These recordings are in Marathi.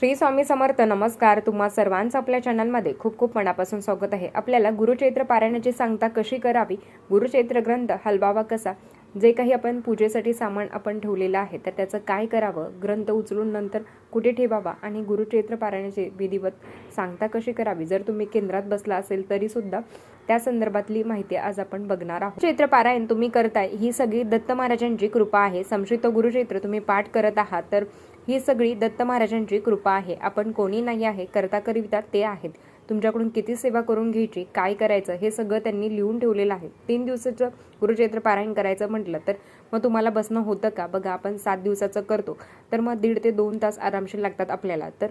श्री स्वामी समर्थ. नमस्कार. तुम्हा सर्वांचं आपल्या चॅनलमध्ये खूप खूप मनापासून स्वागत आहे. आपल्याला गुरुचैत्र पारायणाची सांगता कशी करावी, गुरुचैत्र ग्रंथ हलवावा कसा, जे काही आपण पूजेसाठी सामान आपण ठेवलेलं आहे तर त्याचं काय करावं, ग्रंथ उचलून नंतर कुठे ठेवावा आणि गुरुचैत्र पारायणाची विधिवत सांगता कशी करावी, जर तुम्ही केंद्रात बसला असेल तरी सुद्धा त्या संदर्भातली माहिती आज आपण बघणार आहोत. चैत्र पारायण तुम्ही करताय ही सगळी दत्त महाराजांची कृपा आहे. संक्षिप्त गुरुचैत्र तुम्ही पाठ करत आहात तर ही सगळी दत्त महाराजांची कृपा आहे. आपण कोणी नाही आहे, करता करिता ते आहेत. तुमच्याकडून किती सेवा करून घ्यायची, काय करायचं हे सगळं त्यांनी लिहून ठेवलेलं आहे. 3 दिवसाचं गुरुचैत्र पारायण करायचं म्हटलं तर मग तुम्हाला बसणं होतं का? बघा, आपण 7 दिवसाचं करतो तर मग 1.5 ते 2 तास आरामशीर लागतात आपल्याला. तर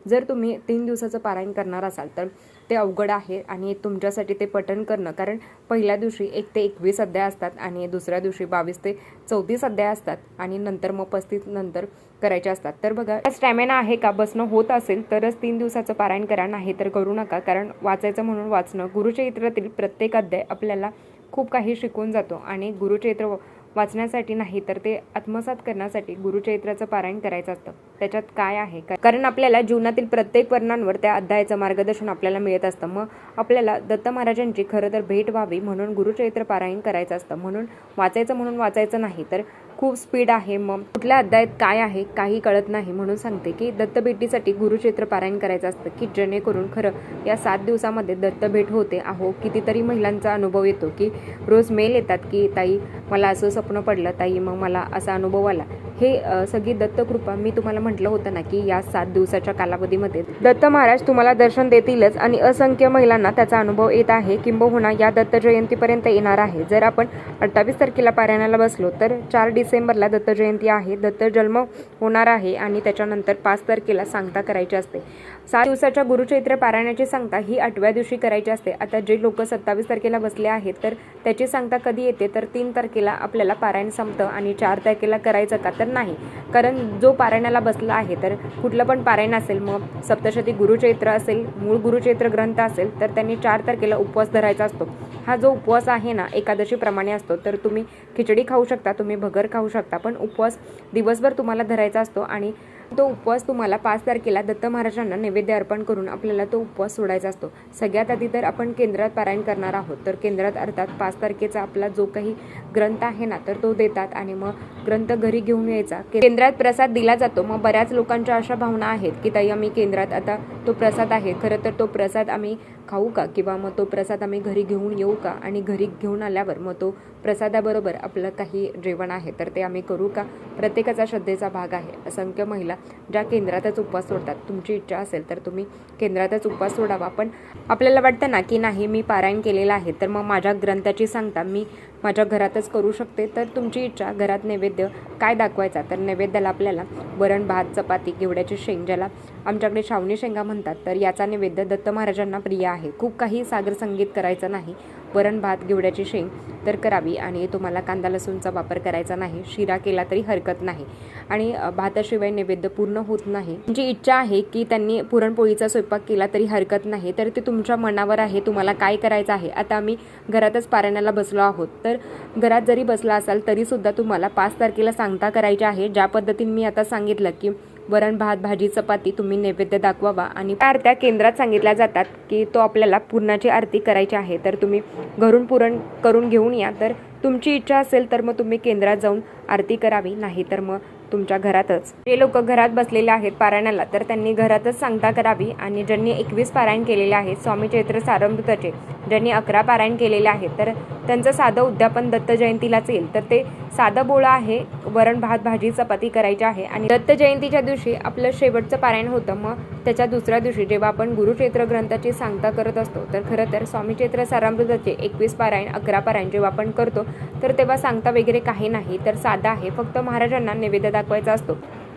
जर तुम्ही 3 दिवसाचं पारायण करणार असाल तर ते अवघड आहे आणि तुमच्यासाठी ते पठण करणं, कारण पहिल्या दिवशी 1 ते 21 अध्याय असतात आणि दुसऱ्या दिवशी 22 ते 34 अध्याय असतात आणि नंतर मग 35 नंतर करायचे असतात. तर बघा, स्टॅमिना आहे का, बसणं होत असेल तरच 3 दिवसाचं पारायण करा, नाही तर करू नका. कारण वाचायचं म्हणून वाचणं, गुरुचैत्रातील प्रत्येक अध्याय आपल्याला खूप काही शिकवून जातो आणि गुरुचैत्र वाचण्यासाठी नाही तर ते आत्मसात करण्यासाठी गुरुचैत्राचं पारायण करायचं असतं. त्याच्यात काय आहे, कारण आपल्याला जीवनातील प्रत्येक वर्णांवर त्या अध्यायाचं मार्गदर्शन आपल्याला मिळत असतं. मग आपल्याला दत्त महाराजांची खरं तर भेट व्हावी म्हणून गुरुचैत्र पारायण करायचं असतं. म्हणून वाचायचं म्हणून वाचायचं नाही तर खूप स्पीड आहे. मग कुठल्या अध्यायात काय आहे काही कळत नाही, म्हणून सांगते की दत्त भेटीसाठी गुरुचैत्र पारायण करायचं असतं की जेणेकरून खरं या 7 दिवसामध्ये दत्त भेट होते. अहो, कितीतरी महिलांचा अनुभव येतो की रोज मेल येतात की ताई मला असं स्वप्न पडलं, ताई मग मला असा अनुभव आला. हे सगळी दत्तकृपा मी तुम्हाला म्हटलं होतं ना की या 7 दिवसाच्या कालावधीमध्ये दत्त महाराज तुम्हाला दर्शन देतीलच आणि असंख्य महिलांना त्याचा अनुभव येत आहे. किंबहुना या दत्त जयंतीपर्यंत येणार आहे. जर आपण 28 तारखेला पारायणाला बसलो तर 4 डिसेंबरला दत्त जयंती आहे, दत्त जन्म होणार आहे आणि त्याच्यानंतर 5 तारखेला सांगता करायची असते. 7 दिवसाच्या गुरुचैत्र पारायणाची सांगता ही 8व्या दिवशी करायची असते. आता जे लोक 27 तारखेला बसले आहेत तर त्याची सांगता कधी येते तर 3 तारखेला आपल्याला पारायण संपतं आणि 4 तारखेला करायचं का तर नाही, कारण जो पारायणाला बसला आहे तर कुठलं पण पारायण असेल, मग सप्तशती गुरुचैत्र असेल, मूळ गुरुचैत्र ग्रंथ असेल तर त्यांनी 4 तारखेला उपवास धरायचा असतो. हा जो उपवास आहे ना एकादशी प्रमाणे असतो. तर तुम्ही खिचडी खाऊ शकता, तुम्ही भगर खाऊ शकता, पण उपवास दिवसभर तुम्हाला धरायचा असतो आणि तो उपवास तुम्हाला 5 तारखेला दत्त महाराजांना नैवेद्य अर्पण करून आपल्याला तो उपवास सोडायचा असतो. सगळ्यात आधी तर आपण केंद्रात पारायण करणार आहोत तर केंद्रात अर्थात 5 तारखेचा आपला जो काही ग्रंथ आहे ना तर तो देतात आणि मग ग्रंथ घरी घेऊन यायचा. केंद्रात प्रसाद दिला जातो. मग बऱ्याच लोकांच्या अशा भावना आहेत की ताई आम्ही केंद्रात आता तो प्रसाद आहे, खरं तर तो प्रसाद आम्ही खाऊ का, किंवा मग तो प्रसाद आम्ही घरी घेऊन येऊ का, आणि घरी घेऊन आल्यावर मग तो प्रसादाबरोबर आपलं काही जेवण आहे तर ते आम्ही करू का. प्रत्येकाचा श्रद्धेचा भाग आहे. असंख्य महिला ज्या केंद्रातच उपवास सोडतात, तुमची इच्छा असेल तर तुम्ही केंद्रातच उपवास सोडावा. पण आपल्याला वाटतं ना की नाही मी पारायण केलेलं आहे तर मग माझ्या ग्रंथाची सांगता मी माझ्या घरातच करू शकते. तर तुमची इच्छा, घरात नैवेद्य काय दाखवायचा, तर नैवेद्याला आपल्याला वरण भात चपाती घेवड्याची शेंग, ज्याला आमच्याकडे श्रावणी शेंगा म्हणतात, तर याचा नैवेद्य दत्त महाराजांना प्रिय आहे. खूप काही सागर संगीत करायचं नाही, वरण भात घेवड्याची शेंग तर करावी आणि तुम्हाला कांदा लसूणचा वापर करायचा नाही. शिरा केला तरी हरकत नाही आणि भाताशिवाय नैवेद्य पूर्ण होत नाही. तुमची इच्छा आहे की त्यांनी पुरणपोळीचा स्वयंपाक केला तरी हरकत नाही, तर ते तुमच्या मनावर आहे, तुम्हाला काय करायचं आहे. आता आम्ही घरातच पारायणाला बसलो आहोत तर घरात जरी बसला असाल तरी सुद्धा तुम्हाला 5 तारखेला सांगता करायची आहे. ज्या पद्धतीने मी आता सांगितलं की वरण भात भाजी चपाती तुम्ही नैवेद्य दाखवावा आणि आरत्या केंद्रात सांगितल्या जातात की तो आपल्याला पुरणाची आरती करायची आहे. तर तुम्ही घरून पुरण करून घेऊन या. तर तुमची इच्छा असेल तर मग तुम्ही केंद्रात जाऊन आरती करावी, नाही तर मग तुमच्या घरातच. जे लोक घरात बसलेले आहेत पारायणाला तर त्यांनी घरातच सांगता करावी. आणि ज्यांनी 21 पारायण केलेले आहेत स्वामी चैत्र सारामृताचे, ज्यांनी 11 पारायण केलेले आहेत तर त्यांचं साधं उद्यापन दत्त जयंतीलाच येईल. तर ते साधं बोळं आहे, वरण भात भाजी चपाती करायची आहे. आणि दत्त जयंतीच्या दिवशी आपलं शेवटचं पारायण होतं. मग त्याच्या दुसऱ्या दिवशी जेव्हा आपण गुरुचैत्र ग्रंथाची सांगता करत असतो तर खरं तर स्वामी चैत्र सारामृताचे 21 पारायण 11 पारायण जेव्हा आपण करतो तर तेव्हा सांगता वगैरे काही नाही, तर साधा आहे, फक्त महाराजांना नैवेद्य दाखवायचा असतो.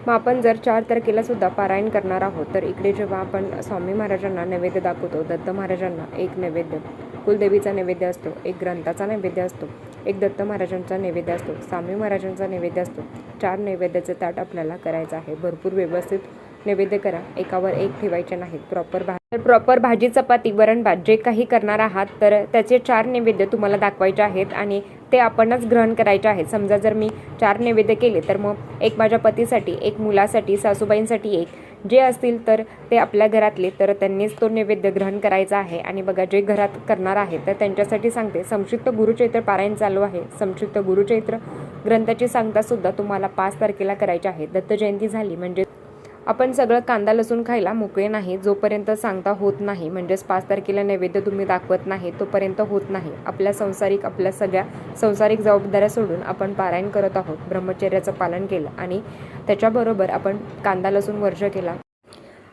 मग आपण जर 4 तारखेला सुद्धा पारायण करणार आहोत तर इकडे जेव्हा आपण स्वामी महाराजांना नैवेद्य दाखवतो, दत्त महाराजांना एक नैवेद्य कुलदेवीचा नैवेद्य असतो, एक ग्रंथाचा नैवेद्य असतो, एक दत्त महाराजांचा नैवेद्य असतो, स्वामी महाराजांचा नैवेद्य असतो. 4 नैवेद्याचे ताट आपल्याला करायचं आहे. भरपूर व्यवस्थित नैवेद्य करा, एकावर एक ठेवायचे नाहीत. प्रॉपर भाजी चपाती वरण भात जे काही करणार आहात तर त्याचे 4 नैवेद्य तुम्हाला दाखवायचे आहेत आणि ते आपणच ग्रहण करायचे आहे. समजा जर मी 4 नैवेद्य केले तर मग एक माझ्या पतीसाठी, एक मुलासाठी, सासूबाईंसाठी एक, जे असतील तर ते आपल्या घरातले तर त्यांनीच तो नैवेद्य ग्रहण करायचा आहे. आणि बघा जे घरात करणार आहे तर त्यांच्यासाठी सांगते, संक्षिप्त गुरुचैत्र पारायण चालू आहे. संक्षिप्त गुरुचैत्र ग्रंथाची सांगता सुद्धा तुम्हाला 5 तारखेला करायची आहे. दत्त जयंती झाली म्हणजे आपण सगळं कांदा लसूण खायला मोकळे नाही. जोपर्यंत सांगता होत नाही म्हणजेच 5 तारखेला नैवेद्य तुम्ही दाखवत नाही तोपर्यंत होत नाही. आपल्या सगळ्या संसारिक जबाबदाऱ्या सोडून आपण पारायण करत आहोत. ब्रह्मचर्याचं पालन केलं आणि त्याच्याबरोबर आपण कांदा लसूण वर्ज केला.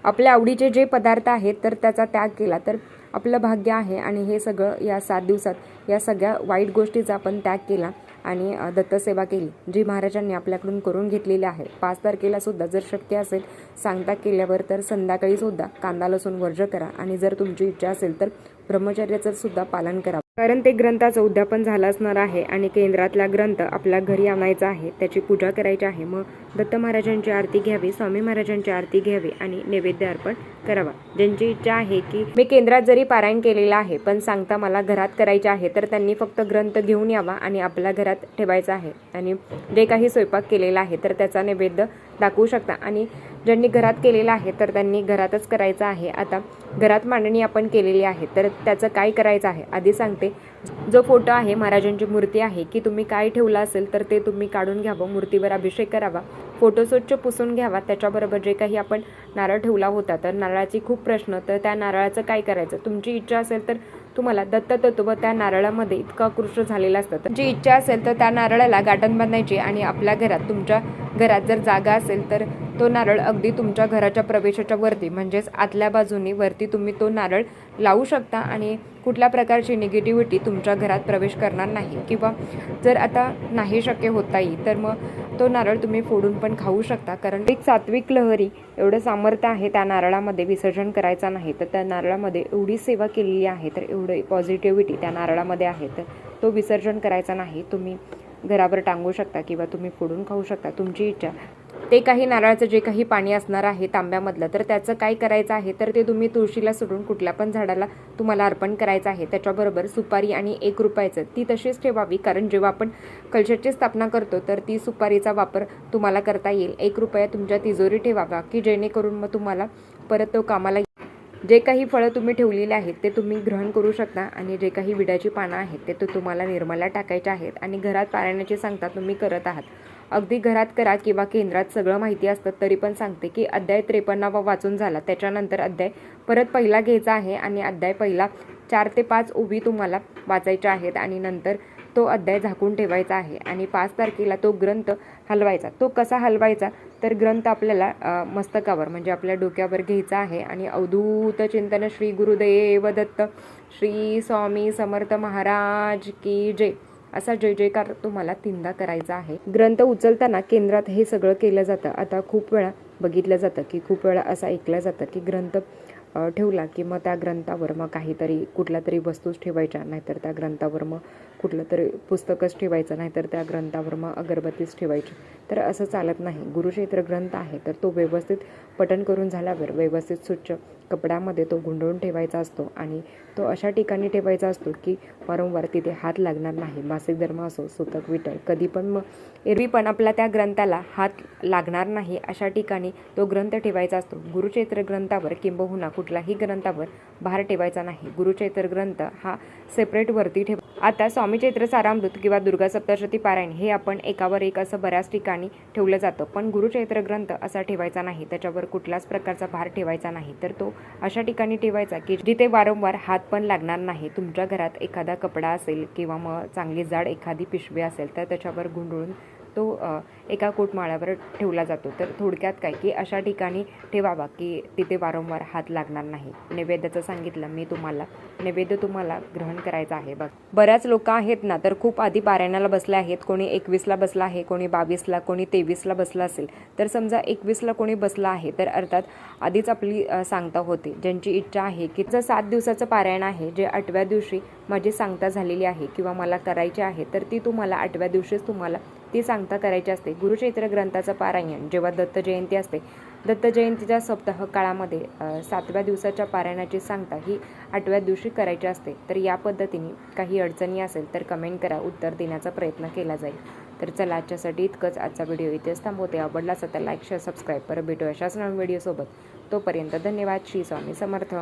आपल्या आवडीचे जे पदार्थ आहेत तर त्याचा त्याग केला तर आपलं भाग्य आहे. आणि हे सगळं या 7 दिवसात या सगळ्या वाईट गोष्टीचा आपण त्याग केला आणि दत्तसेवा केली, जी महाराजांनी आपल्याकडून करून घेतलेली आहे. 5 तारखेला सुद्धा जर शक्य असेल सांगता केल्यावर तर संध्याकाळी सुद्धा कांदा लसूण वर्ज करा. आणि जर तुमची इच्छा असेल तर ब्रह्मचर्याचं सुद्धा पालन करा, कारण ते ग्रंथाचं उद्यापन झालं असणार आहे आणि केंद्रातला ग्रंथ आपल्या घरी आणायचा आहे, त्याची पूजा करायची आहे. मग दत्त महाराजांची आरती घ्यावी, स्वामी महाराजांची आरती घ्यावी आणि नैवेद्य अर्पण करावा. ज्यांची इच्छा आहे की मी केंद्रात जरी पारायण केलेलं आहे पण सांगता मला घरात करायचे आहे तर त्यांनी फक्त ग्रंथ घेऊन यावा आणि आपल्या घरात ठेवायचा आहे. आणि जे काही स्वयंपाक केलेला आहे तर त्याचा नैवेद्य दाखवू शकता. आणि ज्यांनी घरात केलेलं आहे तर त्यांनी घरातच करायचं आहे. आता घरात मांडणी आपण केलेली आहे तर त्याचं काय करायचं आहे आधी सांगते. जो फोटो आहे, महाराजांची मूर्ती आहे, की तुम्ही काय ठेवलं असेल तर ते तुम्ही काढून घ्यावं, मूर्तीवर अभिषेक करावा, फोटो स्वच्छ पुसून घ्यावा. त्याच्याबरोबर जे काही आपण नारळ ठेवला होता तर नारळाची खूप प्रश्न, तर त्या नारळाचं काय करायचं. तुमची इच्छा असेल तर तुम्हाला दत्त तत्व त्या नारळामध्ये इतकं आकृष्ट झालेलं असतं. तुमची इच्छा असेल तर त्या नारळाला गाठण बांधायची आणि आपल्या घरात, तुमच्या घरात जर जागा असेल तर तो नारळ अगदी तुमच्या घराच्या प्रवेशाच्या वरती म्हणजेच आतल्या बाजूनी वरती तुम्ही तो नारळ लावू शकता आणि कुठल्या प्रकारची निगेटिव्हिटी तुमच्या घरात प्रवेश करणार नाही. किंवा जर आता नाही शक्य होता येईल तर मग तो नारळ तुम्ही फोडून पण खाऊ शकता, कारण एक सात्विक लहरी एवढं सामर्थ्य आहे त्या नारळामध्ये. विसर्जन करायचा नाही तर त्या नारळामध्ये एवढी सेवा केलेली आहे, तर एवढी पॉझिटिव्हिटी त्या नारळामध्ये आहे, तर तो विसर्जन करायचा नाही. तुम्ही घरावर टांगू शकता किंवा तुम्ही फोडून खाऊ शकता, तुमची इच्छा. ते काही नारळाचं जे काही पाणी असणार आहे तांब्यामधलं तर त्याचं काय करायचं आहे तर ते तुम्ही तुळशीला सोडून कुठल्या पण झाडाला तुम्हाला अर्पण करायचं आहे. त्याच्याबरोबर सुपारी आणि 1 रुपयाचं ती तशीच ठेवावी, कारण जेव्हा आपण कलशाची स्थापना करतो तर ती सुपारीचा वापर तुम्हाला करता येईल. 1 रुपया तुमच्या तिजोरी ठेवावा, की जेणेकरून मग तुम्हाला परत तो कामाला. जे काही फळं तुम्ही ठेवलेली आहेत ते तुम्ही ग्रहण करू शकता आणि जे काही विड्याची पानं आहेत ते तुम्हाला निर्मला टाकायचे आहेत. आणि घरात पारायणाची सांगता तुम्ही करत आहात, अगदी घरात करा किंवा केंद्रात सगळं माहिती असतं तरी पण सांगते की अध्याय 53 वाचून झाला त्याच्यानंतर अध्याय परत पहिला घ्यायचा आहे आणि अध्याय पहिला 4 ते 5 ओवी तुम्हाला वाचायच्या आहेत आणि नंतर तो अध्याय झाकून ठेवायचा आहे. आणि 5 तारखेला तो ग्रंथ हलवायचा. तो कसा हलवायचा तर ग्रंथ आपल्याला मस्तकावर म्हणजे आपल्या डोक्यावर घ्यायचा आहे आणि अवधूत चिंतन श्री गुरुदेव दत्त, श्री स्वामी समर्थ महाराज की जय असा जय जयकार तुम्हाला 3दा करायचा आहे. ग्रंथ उचलताना केंद्रात हे सगळं केलं जातं. आता खूप वेळा बघितलं जातं की खूप वेळा असं ऐकलं जातं की ग्रंथ ठेवला की मग त्या ग्रंथावर मग काहीतरी कुठल्या तरी वस्तूच ठेवायच्या, नाहीतर त्या ग्रंथावर मग कुठलं तरी पुस्तकच ठेवायचं, नाहीतर त्या ग्रंथावर मग अगरबत्तीच ठेवायची. तर असं चालत नाही. गुरुक्षेत्र ग्रंथ आहे तर तो व्यवस्थित पठण करून झाल्यावर व्यवस्थित स्वच्छ कपड्यामध्ये तो गुंडळून ठेवायचा असतो आणि तो अशा ठिकाणी ठेवायचा असतो की वारंवार तिथे हात लागणार नाही. मासिक धर्म असो, सुतक, विठ्ठल, कधी पण मग एरवी पण आपला त्या ग्रंथाला हात लागणार नाही अशा ठिकाणी तो ग्रंथ ठेवायचा असतो. गुरुचैत्र ग्रंथावर किंबहुना कुठल्याही ग्रंथावर भार ठेवायचा नाही. गुरुचैत्र ग्रंथ हा सेपरेट वरती ठेवा. आता स्वामी चैत्र सारामृत किंवा दुर्गा सप्तशती पारायण हे आपण एकावर एक असं बऱ्याच ठिकाणी ठेवलं जातं, पण गुरुचैत्र ग्रंथ असा ठेवायचा नाही, त्याच्यावर कुठल्याच प्रकारचा भार ठेवायचा नाही. तर तो अशा ठिकाणी ठेवायचा की जिथे वारंवार हात पण लागणार नाही. तुमच्या घरात एखादा कपडा असेल किंवा मग चांगली जाड एखादी पिशवी असेल तर त्याच्यावर गुंडळून तो एका कोटमाळ्यावर ठेवला जातो. तर थोडक्यात काय की अशा ठिकाणी ठेवावा की तिथे वारंवार हात लागणार नाही. नैवेद्याचं सांगितलं मी तुम्हाला, नैवेद्य तुम्हाला ग्रहण करायचं आहे. बऱ्याच लोक आहेत ना तर खूप आधी पारायणाला बसले आहेत. कोणी 21ला बसला आहे, कोणी 22ला, कोणी 23ला बसला असेल. तर समजा 21ला कोणी बसला आहे तर अर्थात आधीच आपली सांगता होते. ज्यांची इच्छा आहे की जर 7 दिवसाचं पारायण आहे, जे 8व्या दिवशी माझी सांगता झालेली आहे किंवा मला करायची आहे तर ती तुम्हाला 8व्या दिवशीच तुम्हाला ती सांगता करायची असते. गुरुचैत्र ग्रंथाचं पारायण जेव्हा दत्त जयंती असते दत्त जयंतीच्या सप्ताह काळामध्ये 7व्या दिवसाच्या पारायणाची सांगता ही 8व्या दिवशी करायची असते. तर या पद्धतीने काही अडचणी असेल तर कमेंट करा, उत्तर देण्याचा प्रयत्न केला जाईल. तर चला, आजच्यासाठी इतकंच. आजचा व्हिडिओ इथेच थांबवते. आवडला असेल तर लाईक, शेअर, सबस्क्राईब. परत भेटू अशाच नवीन व्हिडिओसोबत. तोपर्यंत धन्यवाद. श्री स्वामी समर्थ.